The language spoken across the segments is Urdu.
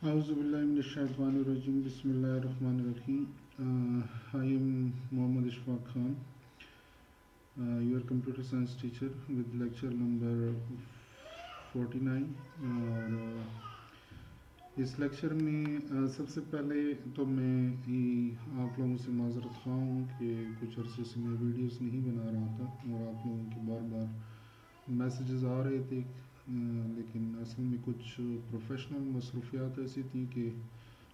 أعوذ بالله من الشيطان الرجيم بسم الله الرحمن الرحيم. I am Mohammad Ishfaq Khan, your computer science teacher with lecture number 49. اور اس لیکچر میں سب سے پہلے تو میں آپ لوگوں سے معذرت خواہ ہوں کہ کچھ عرصے سے میں ویڈیوز نہیں بنا رہا تھا اور آپ لوگوں کے بار بار میسیجز آ رہے تھے، لیکن اصل میں کچھ پروفیشنل مصروفیات ایسی تھیں کہ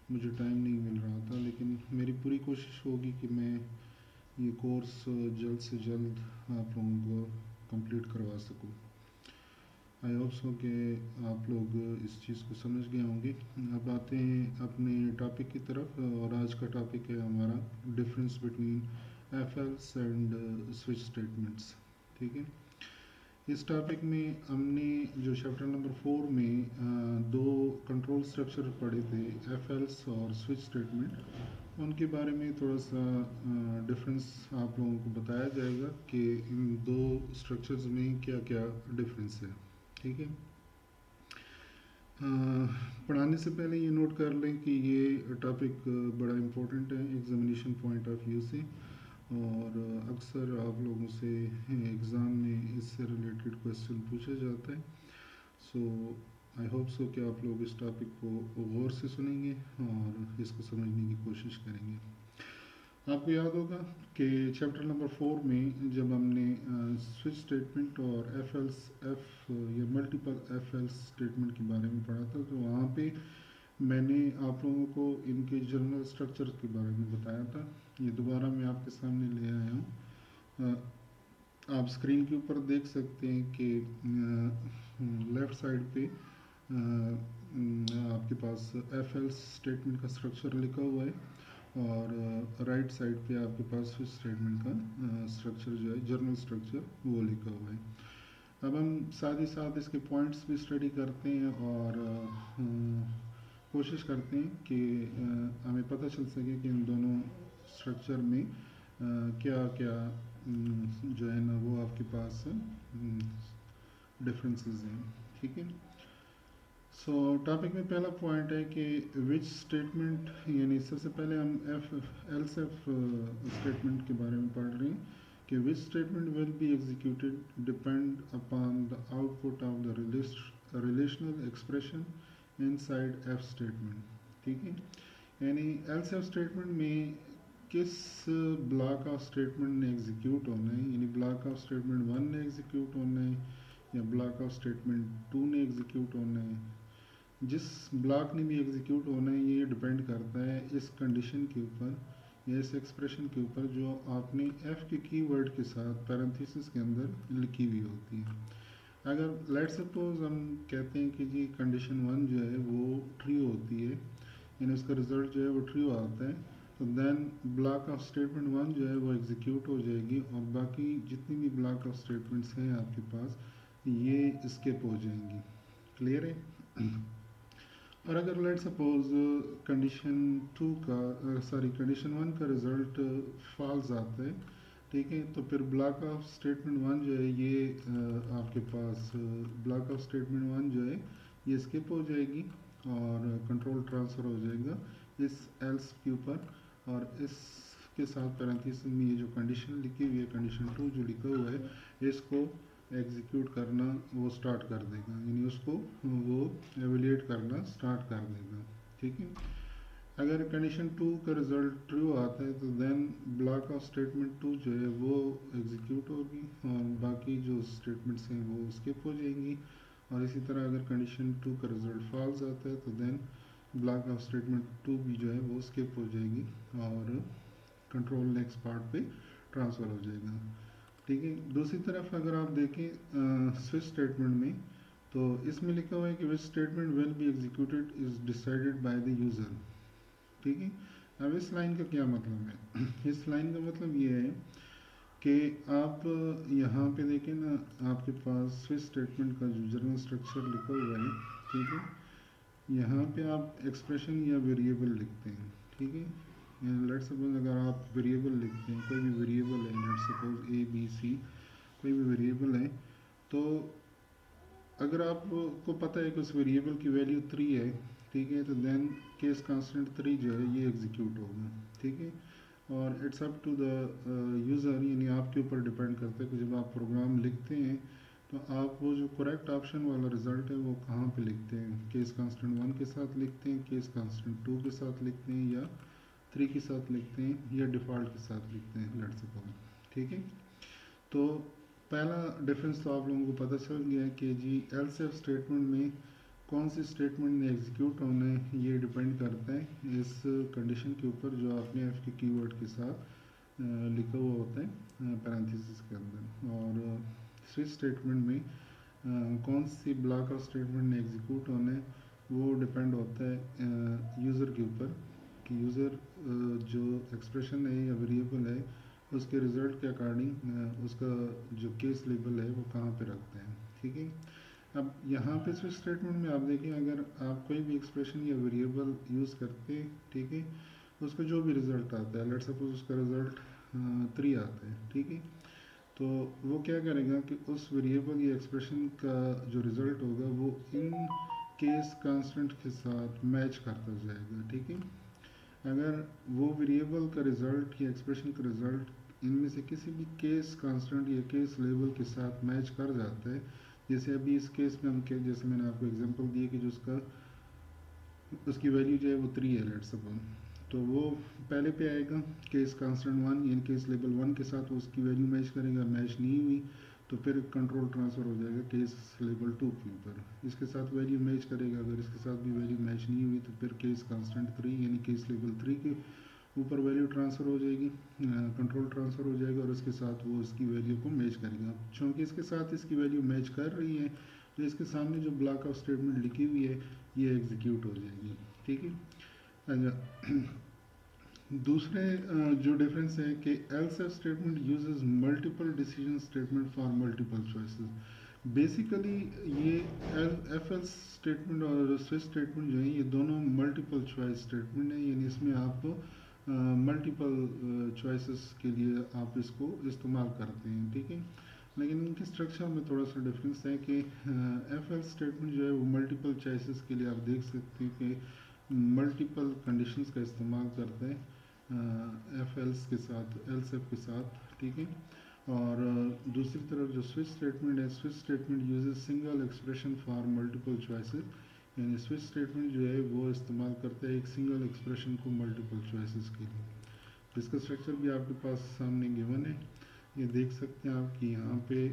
مجھے ٹائم نہیں مل رہا تھا. لیکن میری پوری کوشش ہوگی کہ میں یہ کورس جلد سے جلد آپ لوگوں کو کمپلیٹ کروا سکوں. آئی ہوپ سو کہ آپ لوگ اس چیز کو سمجھ گئے ہوں گے. اب آتے ہیں اپنے ٹاپک کی طرف، اور آج کا ٹاپک ہے ہمارا difference between if else and switch statements. ٹھیک ہے، اس ٹاپک میں ہم نے جو چیپٹر نمبر 4 میں دو کنٹرول اسٹرکچر پڑھے تھے، ایف ایلس اور سوئچ اسٹیٹمنٹ، ان کے بارے میں تھوڑا سا ڈفرینس آپ لوگوں کو بتایا جائے گا کہ ان دو اسٹرکچرز میں کیا کیا ڈفرینس ہے. ٹھیک ہے، پڑھانے سے پہلے یہ نوٹ کر لیں کہ یہ ٹاپک بڑا امپورٹنٹ ہے ایگزامینیشن پوائنٹ آف ویو سے، اور اکثر آپ لوگوں سے ایگزام میں اس سے ریلیٹڈ کویشچن پوچھا جاتا ہے. سو آئی ہوپ سو کہ آپ لوگ اس ٹاپک کو غور سے سنیں گے اور اس کو سمجھنے کی کوشش کریں گے. آپ کو یاد ہوگا کہ چیپٹر نمبر 4 میں جب ہم نے سوئچ اسٹیٹمنٹ اور ایف یا ملٹیپل ایف ایل اسٹیٹمنٹ کے بارے میں پڑھا تھا، تو وہاں پہ میں نے آپ لوگوں کو ان کے جنرل اسٹرکچر کے بارے میں بتایا تھا. یہ دوبارہ میں آپ کے سامنے لے آیا ہوں. آپ اسکرین کے اوپر دیکھ سکتے ہیں کہ لیفٹ سائڈ پہ آپ کے پاس ایف ایل اسٹیٹمنٹ کا اسٹرکچر لکھا ہوا ہے، اور رائٹ سائڈ پہ آپ کے پاس سوئچ اسٹیٹمنٹ کا اسٹرکچر جو ہے جنرل اسٹرکچر وہ لکھا ہوا ہے. اب ہم ساتھ ہی ساتھ اس کے پوائنٹس بھی اسٹڈی کرتے ہیں اور کوشش کرتے ہیں کہ ہمیں پتہ چل سکے کہ ان دونوں اسٹرکچر میں کیا کیا جو ہے نا وہ آپ کے پاس ڈفرینسز ہیں. ٹھیک ہے، سو ٹاپک میں پہلا پوائنٹ ہے کہ وچ اسٹیٹمنٹ، یعنی سب سے پہلے ہم ایلس ایف اسٹیٹمنٹ کے بارے میں پڑھ رہے ہیں کہ which statement will be executed depend upon the out put of the relational expression in side if statement. ٹھیک ہے، یعنی ایلس ایف اسٹیٹمنٹ میں کس بلاک آف اسٹیٹمنٹ نے ایگزیکیوٹ ہونا ہے، یعنی بلاک آف اسٹیٹمنٹ 1 نے ایگزیکیوٹ ہونا ہے یا بلاک آف اسٹیٹمنٹ 2 نے ایگزیکیوٹ ہونا ہے. جس بلاک نے بھی ایگزیکیوٹ ہونا ہے یہ ڈپینڈ کرتا ہے اس کنڈیشن کے اوپر یا اس ایکسپریشن کے اوپر جو آپ نے ایف کے کی ورڈ کے ساتھ پیرنتھیسس کے اندر لکھی ہوئی ہوتی ہے. اگر لیٹ سپوز ہم کہتے ہیں کہ جی کنڈیشن 1 جو ہے وہ ٹریو ہوتی ہے، یعنی اس کا رزلٹ جو ہے وہ ٹریو آتا ہے، تو دین بلاک آف اسٹیٹمنٹ 1 جو ہے وہ ایگزیکیوٹ ہو جائے گی، اور باقی جتنی بھی بلاک آف اسٹیٹمنٹس ہیں آپ کے پاس یہ اسکپ ہو جائیں گی. کلیئر ہے؟ اور اگر لیٹ سپوز کنڈیشن 1 کا رزلٹ فالس آتا ہے، ٹھیک ہے، تو پھر بلاک آف اسٹیٹمنٹ 1 جو ہے یہ آپ کے پاس بلاک آف اسٹیٹمنٹ 1 جو ہے یہ اسکپ ہو جائے گی اور کنٹرول ٹرانسفر ہو جائے گا اس ایلس کے اوپر، اور اس کے ساتھ پیرنتھیسس میں یہ جو کنڈیشن لکھی ہوئی ہے کنڈیشن 2 جو لکھا ہوا ہے اس کو ایگزیکیوٹ کرنا وہ سٹارٹ کر دے گا، یعنی اس کو وہ ایویلیٹ کرنا سٹارٹ کر دے گا. ٹھیک ہے، اگر کنڈیشن 2 کا رزلٹ ٹرو آتا ہے تو دین بلاک آف اسٹیٹمنٹ 2 جو ہے وہ ایگزیکیوٹ ہوگی اور باقی جو اسٹیٹمنٹس ہیں وہ اسکپ ہو جائیں گی. اور اسی طرح اگر کنڈیشن 2 کا رزلٹ فالس آتا ہے تو دین بلاک آف اسٹیٹمنٹ 2 بھی جو ہے وہ اسکپ ہو جائے گی اور کنٹرول نیکسٹ پارٹ پہ ٹرانسفر ہو جائے گا. ٹھیک ہے، دوسری طرف اگر آپ دیکھیں سوئچ اسٹیٹمنٹ میں تو اس میں لکھا ہوا ہے کہ which statement will be executed is decided by the user. ٹھیک ہے، اب اس لائن کا کیا مطلب ہے؟ اس لائن کا مطلب یہ ہے کہ آپ یہاں پہ دیکھیں نا، آپ کے پاس سوئچ اسٹیٹمنٹ کا جو جنرل اسٹرکچر لکھا ہوا ہے، ٹھیک ہے، یہاں پہ آپ ایکسپریشن یا ویریبل لکھتے ہیں. ٹھیک ہے، لیٹ سپوز اگر آپ ویریبل لکھتے ہیں، کوئی بھی ویریبل ہے، لیٹ سپوز اے بی سی کوئی بھی ویریبل ہے، تو اگر آپ کو پتہ ہے کہ اس ویریبل کی ویلیو 3 ہے، ٹھیک ہے، تو دین کیس کانسٹنٹ 3 جو ہے یہ ایگزیکیوٹ ہوگا. ٹھیک ہے، اور it's up to the user, یعنی آپ کے اوپر ڈپینڈ کرتا ہے کہ جب آپ پروگرام لکھتے ہیں تو آپ وہ جو کریکٹ آپشن والا رزلٹ ہے وہ کہاں پہ لکھتے ہیں. کیس کانسٹنٹ 1 کے ساتھ لکھتے ہیں، کیس کانسٹنٹ 2 کے ساتھ لکھتے ہیں، یا 3 کے ساتھ لکھتے ہیں، یا ڈیفالٹ کے ساتھ لکھتے ہیں، لیٹس سپوز. ٹھیک ہے، تو پہلا ڈفرینس تو آپ لوگوں کو پتہ چل گیا ہے کہ جی ایلس ایف اسٹیٹمنٹ میں کون سی اسٹیٹمنٹ نے ایگزیکیوٹ ہونا ہے، یہ ڈپینڈ کرتا ہے اس کنڈیشن کے اوپر جو آپ نے ایف کے کی ورڈ کے ساتھ لکھا ہوا ہوتا ہے پیرنتھیسس کے اندر. اور سوئچ اسٹیٹمنٹ میں کون سی بلاک آف اسٹیٹمنٹ نے ایگزیکیوٹ ہونا ہے وہ ڈپینڈ ہوتا ہے یوزر کے اوپر کہ یوزر جو ایکسپریشن ہے یا ویریبل ہے اس کے رزلٹ کے اکارڈنگ اس کا جو کیس لیبل ہے وہ کہاں پہ رکھتے ہیں. ٹھیک ہے، اب یہاں پہ سوئچ اسٹیٹمنٹ میں آپ دیکھیں اگر آپ کوئی بھی ایکسپریشن یا ویریبل یوز کرتے ہیں، ٹھیک ہے، اس کا جو بھی رزلٹ آتا ہے، لیٹ سپوز اس کا رزلٹ 3 آتا ہے. ٹھیک ہے، تو وہ کیا کرے گا کہ اس ویریبل یا ایکسپریشن کا جو رزلٹ ہوگا وہ ان کیس کانسٹنٹ کے ساتھ میچ کرتا جائے گا. ٹھیک ہے، اگر وہ ویریبل کا رزلٹ یا ایکسپریشن کا رزلٹ ان میں سے کسی بھی کیس کانسٹنٹ یا کیس لیبل کے ساتھ میچ کر جاتا ہے، جیسے ابھی اس کیس میں ہم جیسے میں نے آپ کو ایگزامپل دی کہ جو اس کی ویلیو جو ہے وہ 3 ہے لیٹ سپوز، تو وہ پہلے پہ آئے گا کیس کانسٹنٹ 1 یعنی کیس لیبل 1 کے ساتھ اس کی ویلیو میچ کرے گا. میچ نہیں ہوئی تو پھر کنٹرول ٹرانسفر ہو جائے گا کیس لیبل 2 کے اوپر، اس کے ساتھ ویلیو میچ کرے گا. اگر اس کے ساتھ بھی ویلیو میچ نہیں ہوئی تو پھر کیس کانسٹنٹ 3 یعنی کیس لیبل 3 کے اوپر ویلیو ٹرانسفر ہو جائے گی، کنٹرول ٹرانسفر ہو جائے گا، اور اس کے ساتھ وہ اس کی ویلیو کو میچ کرے گا. چونکہ اس کے ساتھ اس کی ویلیو میچ کر رہی ہے تو اس کے سامنے جو بلاک آف اسٹیٹمنٹ لکھی ہوئی ہے یہ ایگزیکیوٹ ہو جائے گی. ٹھیک ہے، اچھا دوسرے جو ڈفرینس ہے کہ else if statement uses multiple decision statement for multiple choices. Basically یہ ایف ایل اسٹیٹمنٹ اور سوئچ اسٹیٹمنٹ جو ہیں یہ دونوں ملٹیپل چوائس اسٹیٹمنٹ ہیں، یعنی اس میں آپ ملٹیپل چوائسز کے لیے آپ اس کو استعمال کرتے ہیں. ٹھیک ہے، لیکن ان کی اسٹرکچر میں تھوڑا سا ڈفرینس ہے کہ ایف ایل اسٹیٹمنٹ جو ہے وہ ملٹیپل چوائسز کے لیے آپ دیکھ سکتے ہیں کہ ملٹیپل کنڈیشنز کا استعمال کرتے ہیں ایف ایلس کے ساتھ، ایلس ایف کے ساتھ. ٹھیک ہے، اور دوسری طرف جو سوئچ اسٹیٹمنٹ ہے، switch statement uses single expression for multiple choices, یعنی سوئچ اسٹیٹمنٹ جو ہے وہ استعمال کرتے ہیں ایک سنگل ایکسپریشن کو ملٹیپل چوائسز کے لیے. اس کا اسٹرکچر بھی آپ کے پاس سامنے گیون ہے، یہ دیکھ سکتے ہیں آپ کہ یہاں پہ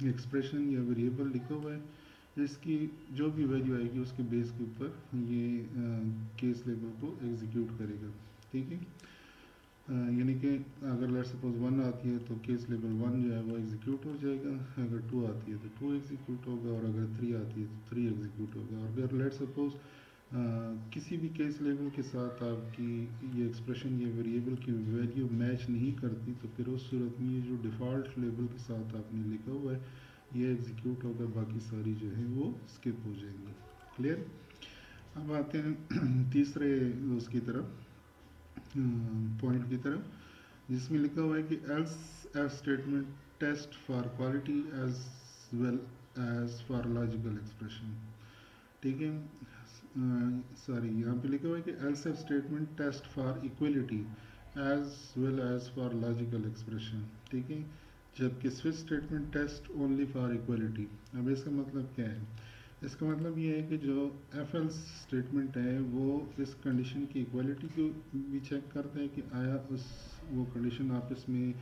ایکسپریشن یا ویریبل لکھا ہوا ہے، اس کی جو بھی ویلیو آئے گی اس کے بیس کے اوپر یہ کیس لیبل کو ایگزیکیوٹ کرے گا. ٹھیک ہے، یعنی کہ اگر لیٹ سپوز 1 آتی ہے تو کیس لیبل 1 جو ہے وہ ایگزیکیوٹ ہو جائے گا، اگر 2 آتی ہے تو 2 ایگزیکیوٹ ہوگا، اور اگر 3 آتی ہے تو 3 ایگزیکیوٹ ہوگا. اور اگر لیٹ سپوز کسی بھی کیس لیبل کے ساتھ آپ کی یہ ایکسپریشن یا ویریبل کی ویلیو میچ نہیں کرتی تو پھر اس صورت میں یہ جو ڈیفالٹ لیبل کے ساتھ آپ نے لکھا ہوا ہے یہ ایگزیکیوٹ ہوگا، باقی ساری جو ہے وہ اسکپ ہو جائیں گی. کلیئر؟ اب آتے ہیں تیسرے اس کی طرف، پوائنٹ کی طرف، جس میں لکھا ہوا ہے کہ else if statement test for quality as well as for logical expression. ٹھیک ہے، سوری یہاں پہ لکھا ہوا ہے کہ else if statement test for equality as well as for logical expression. ٹھیک ہے، جبکہ switch statement test only for equality. اب اس کا مطلب کیا ہے؟ اس کا مطلب یہ ہے کہ جو ایف ایل اسٹیٹمنٹ ہے وہ اس کنڈیشن کی ایکویلٹی کو بھی چیک کرتا ہے کہ آیا وہ کنڈیشن آپس میں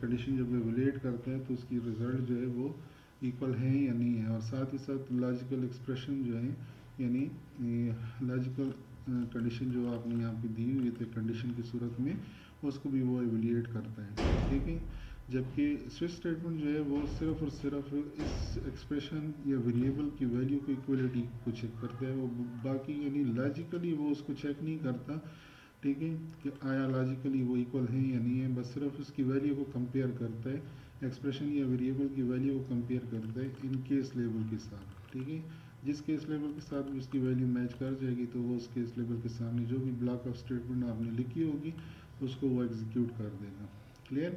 کنڈیشن جب ایویلیٹ کرتا ہے تو اس کی رزلٹ جو ہے وہ ایکول ہیں یا نہیں ہے، اور ساتھ ہی ساتھ لاجیکل ایکسپریشن جو ہے یعنی لاجیکل کنڈیشن جو آپ نے یہاں پہ دی ہوئی تھی کنڈیشن کی صورت میں اس کو بھی وہ ایویلیٹ کرتا ہے. ٹھیک ہے، جبکہ سوئچ اسٹیٹمنٹ جو ہے وہ صرف اور صرف اس ایکسپریشن یا ویریبل کی ویلیو کی ایکویلٹی کو چیک کرتا ہے، وہ باقی یعنی لاجیکلی وہ اس کو چیک نہیں کرتا. ٹھیک ہے، کہ آیا لاجیکلی وہ ایکول ہیں یا نہیں ہے، بس صرف اس کی ویلیو کو کمپیئر کرتا ہے، ایکسپریشن یا ویریبل کی ویلیو کو کمپیئر کرتا ہے ان کیس لیبل کے ساتھ. ٹھیک ہے، جس کیس لیبل کے ساتھ بھی اس کی ویلیو میچ کر جائے گی تو وہ اس کیس لیبل کے سامنے جو بھی بلاک آف اسٹیٹمنٹ آپ نے لکھی ہوگی اس کو وہ ایگزیکیوٹ کر دے گا. کلیئر؟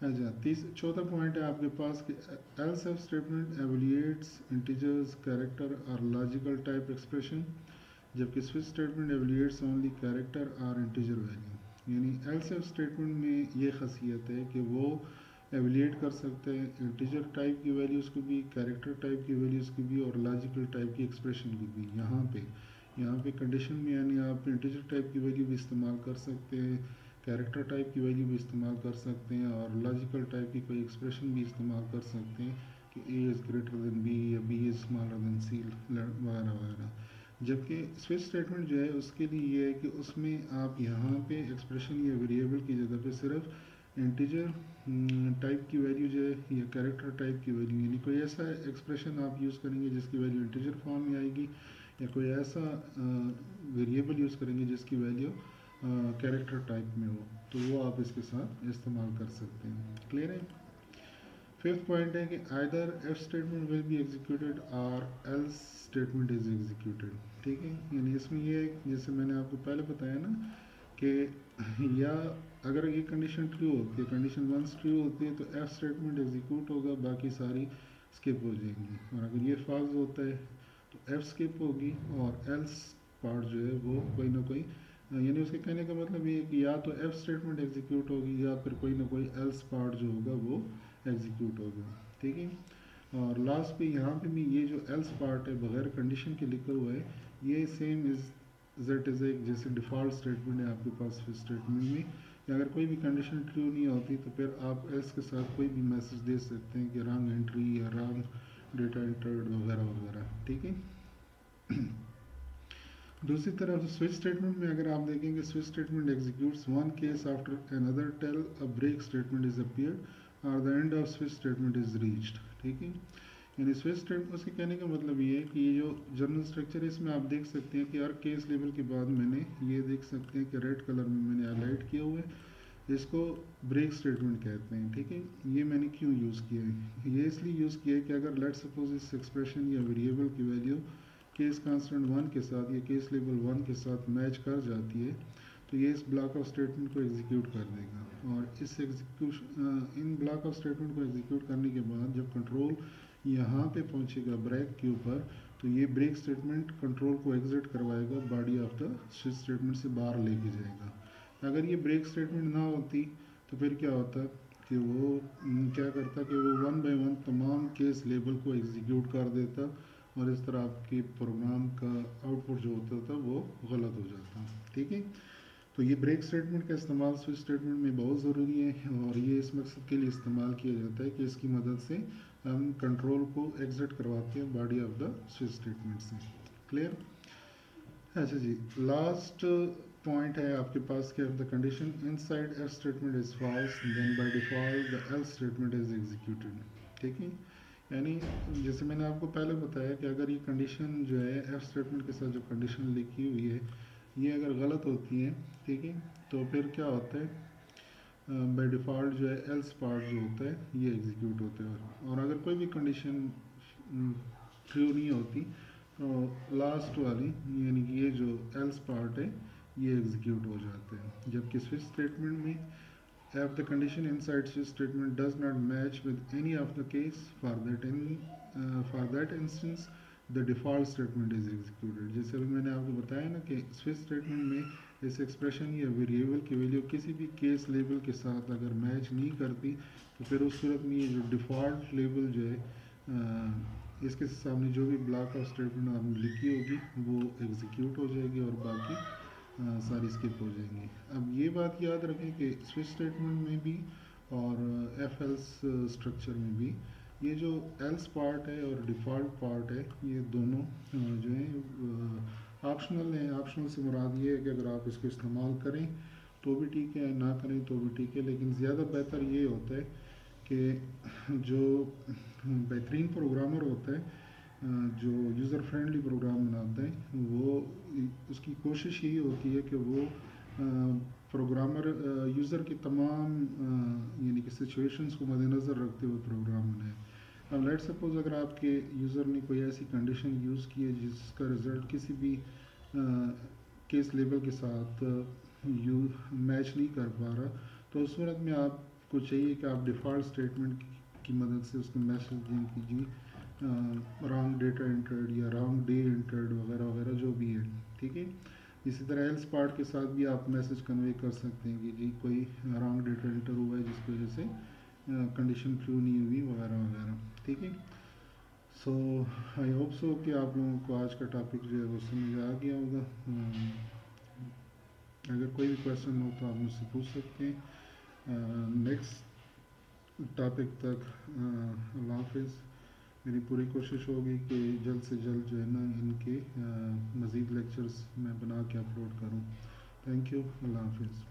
اچھا چوتھا پوائنٹ ہے آپ کے پاس کہ else if statement evaluates integers character اور لاجیکل ٹائپ ایکسپریشن، جبکہ switch statement evaluates only character اور انٹیجر ویلیو. یعنی ایلس ایف اسٹیٹمنٹ میں یہ خاصیت ہے کہ وہ ایولیٹ کر سکتے ہیں انٹیجر ٹائپ کی ویلیوز کو بھی، کیریکٹر ٹائپ کی ویلیوز کی بھی، اور لاجیکل ٹائپ کی ایکسپریشن کی بھی. یہاں پہ کنڈیشن میں یعنی آپ انٹیجر ٹائپ کی ویلیو بھی استعمال کر سکتے ہیں، کیریکٹر ٹائپ کی ویلیو بھی استعمال کر سکتے ہیں، اور لاجیکل ٹائپ کی کوئی ایکسپریشن بھی استعمال کر سکتے ہیں کہ اے از گریٹر دین بی یا بی از اسمالر دین سی وغیرہ وغیرہ. جبکہ سوئچ اسٹیٹمنٹ جو ہے اس کے لیے یہ ہے کہ اس میں آپ یہاں پہ ایکسپریشن یا ویریبل کی جگہ پہ صرف انٹیجر ٹائپ کی ویلیو جو ہے یا کیریکٹر ٹائپ کی ویلیو، یعنی کوئی ایسا ایکسپریشن آپ یوز کریں گے جس کی ویلیو انٹیجر فارم میں آئے گی، یا کوئی ایسا ویریبل یوز کریں گے جس کی ویلیو کیریکٹر ٹائپ میں ہو، تو وہ آپ اس کے ساتھ استعمال کر سکتے ہیں. کلیئر ہے؟ ففتھ پوائنٹ ہے کہ either if statement will be executed اور ایلس اسٹیٹمنٹ از ایگزیکیوٹیڈ. ٹھیک ہے، یعنی اس میں یہ ہے جیسے میں نے آپ کو پہلے بتایا نا کہ یا اگر یہ کنڈیشن ٹرو ہوتی ہے، کنڈیشن ونس ٹرو ہوتی ہے تو ایف اسٹیٹمنٹ ایگزیکیوٹ ہوگا، باقی ساری اسکپ ہو جائیں گی. اور اگر یہ فالس ہوتا ہے تو ایف اسکپ ہوگی اور ایلس پارٹ جو ہے وہ کوئی نہ کوئی، یعنی اس کے کہنے کا مطلب یہ ہے کہ یا تو ایف اسٹیٹمنٹ ایگزیکیوٹ ہوگی یا پھر کوئی نہ کوئی ایلس پارٹ جو ہوگا وہ ایگزیکیوٹ ہوگا. ٹھیک ہے. اور لاسٹ پہ یہاں پہ بھی یہ جو ایلس پارٹ ہے بغیر کنڈیشن کے لکھا ہوا ہے، یہ سیم از اے جیسے ڈیفالٹ اسٹیٹمنٹ ہے آپ کے پاس اسٹیٹمنٹ میں، کہ اگر کوئی بھی کنڈیشن ٹرو نہیں ہوتی تو پھر آپ ایلس کے ساتھ کوئی بھی میسج دے سکتے ہیں کہ رانگ انٹری یا رانگ ڈیٹا انٹرڈ وغیرہ وغیرہ. ٹھیک ہے. دوسری طرف سوئچ اسٹیٹمنٹ میں اگر آپ دیکھیں گے switch statement executes one case after until a break statement is appeared اور the end of switch statement is reached. ٹھیک ہے. یعنی سوئچ اسٹیٹمنٹ اس کے کہنے کا مطلب یہ ہے کہ یہ جو جنرل اسٹرکچر ہے اس میں آپ دیکھ سکتے ہیں کہ ہر کیس لیبل کے بعد میں نے یہ دیکھ سکتے ہیں کہ ریڈ کلر میں نے ہائی لائٹ کیا ہوا ہے، اس کو بریک اسٹیٹمنٹ کہتے ہیں. ٹھیک ہے. یہ میں نے کیوں یوز کیا ہے؟ یہ اس لیے یوز کیا ہے کہ اگر لیٹ سپوز اس ایکسپریشن یا ویریبل کی ویلیو کیس کانسٹنٹ 1 کے ساتھ یا کیس لیبل 1 کے ساتھ میچ کر جاتی ہے تو یہ اس بلاک آف اسٹیٹمنٹ کو ایگزیکیوٹ کر دے گا. اور اس ان بلاک آف اسٹیٹمنٹ کو ایگزیکیوٹ کرنے کے بعد جب کنٹرول یہاں پہ پہنچے گا بریک کے اوپر تو یہ بریک اسٹیٹمنٹ کنٹرول کو ایگزٹ کروائے گا، body of the switch statement سے باہر لے کے جائے گا. اگر یہ بریک اسٹیٹمنٹ نہ ہوتی تو پھر کیا ہوتا کہ وہ کیا کرتا کہ وہ ون بائی ون تمام کیس لیبل کو ایگزیکیوٹ کر دیتا، اور اس طرح آپ کے پروگرام کا آؤٹ پٹ جو ہوتا تھا وہ غلط ہو جاتا. ٹھیک ہے. تو یہ بریک اسٹیٹمنٹ کا استعمال سوئچ اسٹیٹمنٹ میں بہت ضروری ہے، اور یہ اس مقصد کے لیے استعمال کیا جاتا ہے کہ اس کی مدد سے ہم کنٹرول کو ایگزٹ کرواتے ہیں body of the switch statement سے. کلیئر؟ اچھا جی، لاسٹ پوائنٹ ہے آپ کے پاس کہ the condition inside if statement is false then by default the else statement is executed. ٹھیک ہے. یعنی جیسے میں نے آپ کو پہلے بتایا کہ اگر یہ کنڈیشن جو ہے ایف اسٹیٹمنٹ کے ساتھ جو کنڈیشن لکھی ہوئی ہے یہ اگر غلط ہوتی ہے، ٹھیک ہے، تو پھر کیا ہوتا ہے بائی ڈیفالٹ جو ہے ایلس پارٹ جو ہوتا ہے یہ ایگزیکیوٹ ہوتا ہے. اور اگر کوئی بھی کنڈیشن ٹرو نہیں ہوتی تو لاسٹ والی یعنی کہ یہ جو ایلس پارٹ ہے یہ ایگزیکیوٹ ہو جاتا ہے. جبکہ سوئچ اسٹیٹمنٹ میں if the condition inside switch statement does not match with any of the case for that instance the default statement is executed. جیسے ابھی میں نے آپ کو بتایا نا کہ سوئچ اسٹیٹمنٹ میں اس ایکسپریشن یا ویریبل کی ویلیو کسی بھی کیس لیبل کے ساتھ اگر میچ نہیں کرتی تو پھر اس صورت میں یہ جو ڈیفالٹ لیبل جو ہے اس کے سامنے جو بھی بلاک آف اسٹیٹمنٹ آپ نے لکھی ہوگی وہ ایگزیکیوٹ ہو جائے گی اور باقی ساری اسکپ ہو جائیں گی. اب یہ بات یاد رکھیں کہ سوئچ اسٹیٹمنٹ میں بھی اور ایف ایلس اسٹرکچر میں بھی یہ جو ایلس پارٹ ہے اور ڈیفالٹ پارٹ ہے یہ دونوں جو ہیں آپشنل ہیں. آپشنل سے مراد یہ ہے کہ اگر آپ اس کو استعمال کریں تو بھی ٹھیک ہے، نہ کریں تو بھی ٹھیک ہے، لیکن زیادہ بہتر یہ ہوتا ہے کہ جو بہترین پروگرامر ہوتا ہے جو یوزر فرینڈلی پروگرام بناتا ہے وہ اس کی کوشش یہی ہوتی ہے کہ وہ پروگرامر یوزر کی تمام یعنی کہ سچویشنز کو مد نظر رکھتے ہوئے پروگرام بنائے. اب لیٹ سپوز اگر آپ کے یوزر نے کوئی ایسی کنڈیشن یوز کی ہے جس کا رزلٹ کسی بھی کیس لیبل کے ساتھ میچ نہیں کر پا رہا، تو اس صورت میں آپ کو چاہیے کہ آپ ڈیفالٹ اسٹیٹمنٹ کی مدد سے اس کو میسج دیں کہ جی رانگ ڈیٹا انٹرڈ یا رانگ ڈے انٹرڈ وغیرہ وغیرہ جو بھی ہے، ٹھیک ہے. اسی طرح ایلس پارٹ کے ساتھ بھی آپ میسج کنوے کر سکتے ہیں کہ جی کوئی رانگ ڈیٹا انٹر ہوا ہے جس کی وجہ سے کنڈیشن ٹرو نہیں ہوئی وغیرہ وغیرہ، ٹھیک ہے. سو آئی ہوپ سو کہ آپ لوگوں کو آج کا ٹاپک جو ہے وہ سمجھ آ گیا ہوگا. اگر کوئی بھی کویشچن ہو تو آپ مجھ سے پوچھ سکتے ہیں. نیکسٹ ٹاپک تک اللہ حافظ. میری پوری کوشش ہوگی کہ جلد سے جلد جو ہے نا ان کے مزید لیکچرز میں بنا کے اپلوڈ کروں. Thank you. اللہ حافظ.